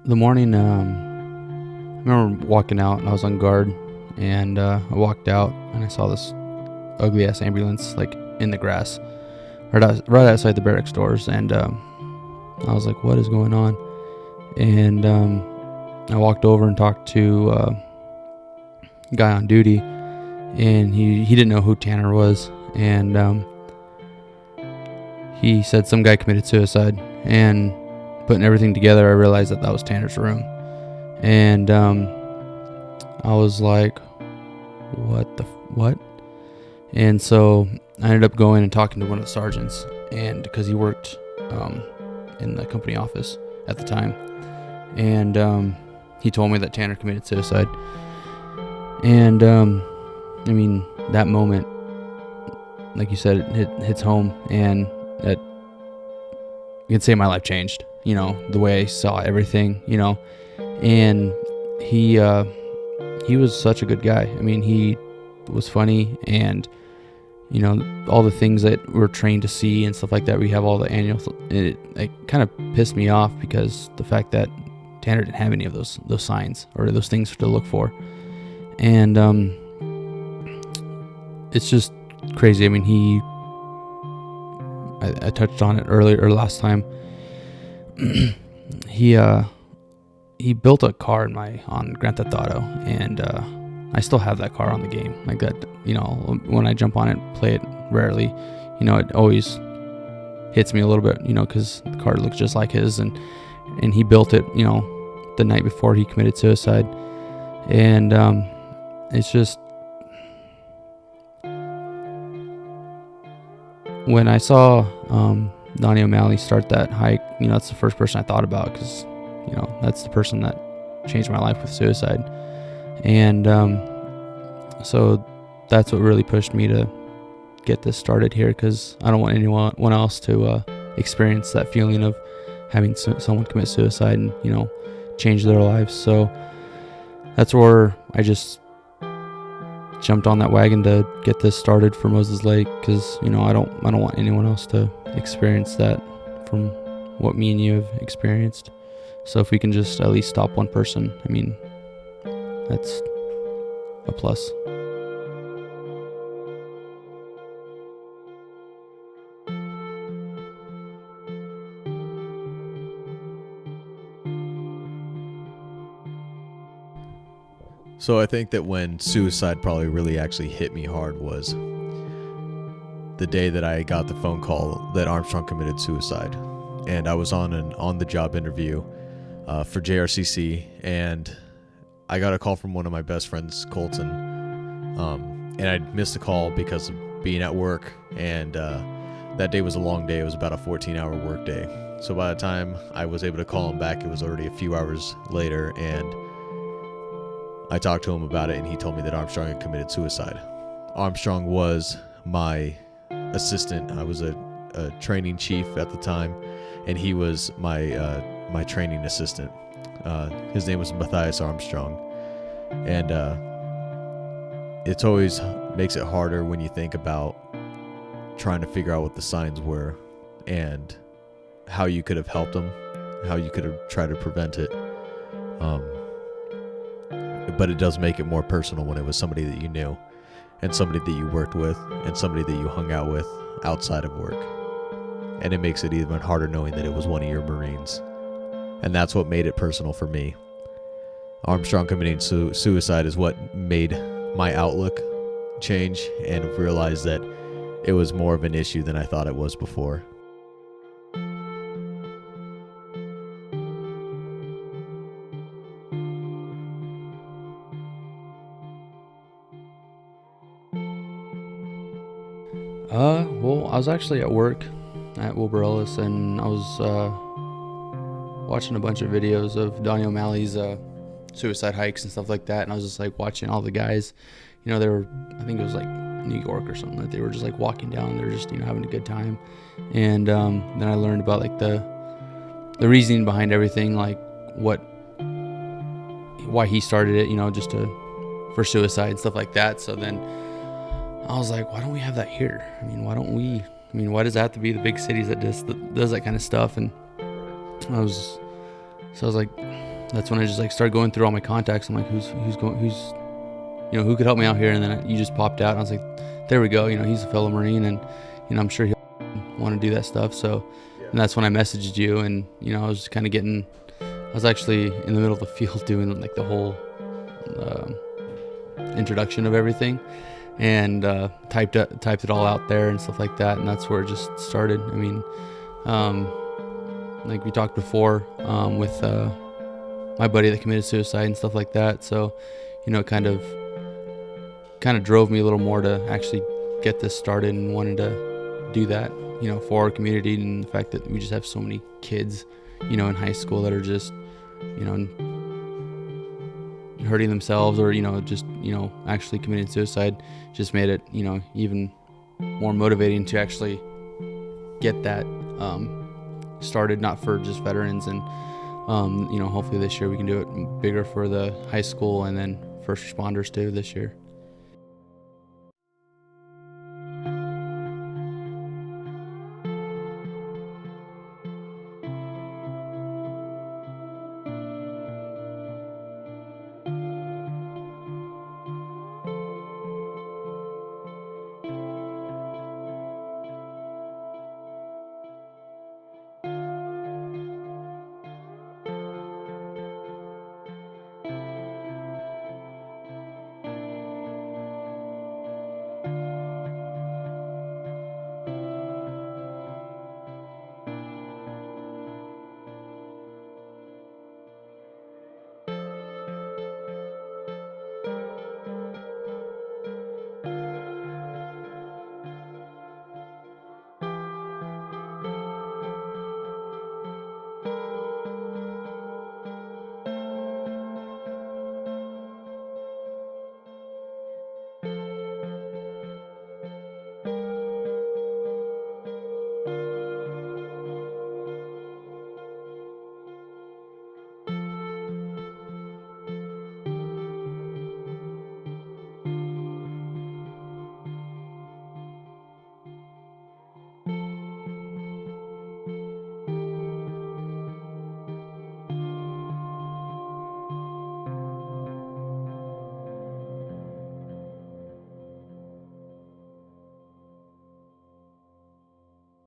the morning, I remember walking out and I was on guard, and I walked out and I saw this ugly ass ambulance like in the grass, right outside the barracks doors, and I was like, "What is going on?" And I walked over and talked to a guy on duty, and he didn't know who Tanner was, and he said some guy committed suicide, and putting everything together, I realized that was Tanner's room. And I was like, what? And so I ended up going and talking to one of the sergeants, and because he worked in the company office at the time, and he told me that Tanner committed suicide. And I mean, that moment, like you said, it hits home, and that you can say my life changed. The way I saw everything. And he was such a good guy. I mean, he was funny, and all the things that we're trained to see and stuff like that. We have all the annual. It kind of pissed me off because the fact that Tanner didn't have any of those signs or those things to look for, and it's just crazy. I mean, I touched on it earlier or last time. He built a car on Grand Theft Auto, and I still have that car on the game. Like that, when I jump on it, play it rarely, it always hits me a little bit, because the car looks just like his, and he built it, the night before he committed suicide, and it's just when I saw Donnie O'Malley start that hike, that's the first person I thought about, because that's the person that changed my life with suicide. And so that's what really pushed me to get this started here, because I don't want anyone else to experience that feeling of having someone commit suicide and change their lives. So that's where I just jumped on that wagon to get this started for Moses Lake, because I don't want anyone else to experience that from what me and you have experienced. So if we can just at least stop one person, I mean, that's a plus. So I think that when suicide probably really actually hit me hard was the day that I got the phone call that Armstrong committed suicide. And I was on an on-the-job interview for JRCC, and I got a call from one of my best friends, Colton, and I missed the call because of being at work, and that day was a long day. It was about a 14-hour work day. So by the time I was able to call him back, it was already a few hours later, and I talked to him about it, and he told me that Armstrong had committed suicide. Armstrong was my assistant. I was a training chief at the time, and he was my training assistant. His name was Matthias Armstrong, and it always makes it harder when you think about trying to figure out what the signs were and how you could have helped him, how you could have tried to prevent it. But it does make it more personal when it was somebody that you knew, and somebody that you worked with, and somebody that you hung out with outside of work. And it makes it even harder knowing that it was one of your Marines. And that's what made it personal for me. Armstrong committing suicide is what made my outlook change, and realize that it was more of an issue than I thought it was before. Well, I was actually at work at Wilbur Ellis, and I was watching a bunch of videos of Donnie O'Malley's suicide hikes and stuff like that, and I was just like watching all the guys. They were, I think it was like New York or something, that they were just like walking down, they're just having a good time. And then I learned about like the reasoning behind everything, like why he started it, just for suicide and stuff like that. So then I was like, why don't we have that here? I mean, why does it have to be the big cities that does that kind of stuff? And I was like, that's when I just like started going through all my contacts. I'm like, who's who could help me out here? And then you just popped out, and I was like, there we go. He's a fellow Marine, and I'm sure he'll want to do that stuff. So, and that's when I messaged you, and I was kind of I was actually in the middle of the field doing like the whole introduction of everything, and typed it all out there and stuff like that, and that's where it just started. I mean, like we talked before, with my buddy that committed suicide and stuff like that. So, it kind of drove me a little more to actually get this started and wanted to do that, for our community, and the fact that we just have so many kids, in high school that are just, hurting themselves or, just, actually committing suicide, just made it, even more motivating to actually get that started, not for just veterans. And hopefully this year we can do it bigger for the high school and then first responders too this year.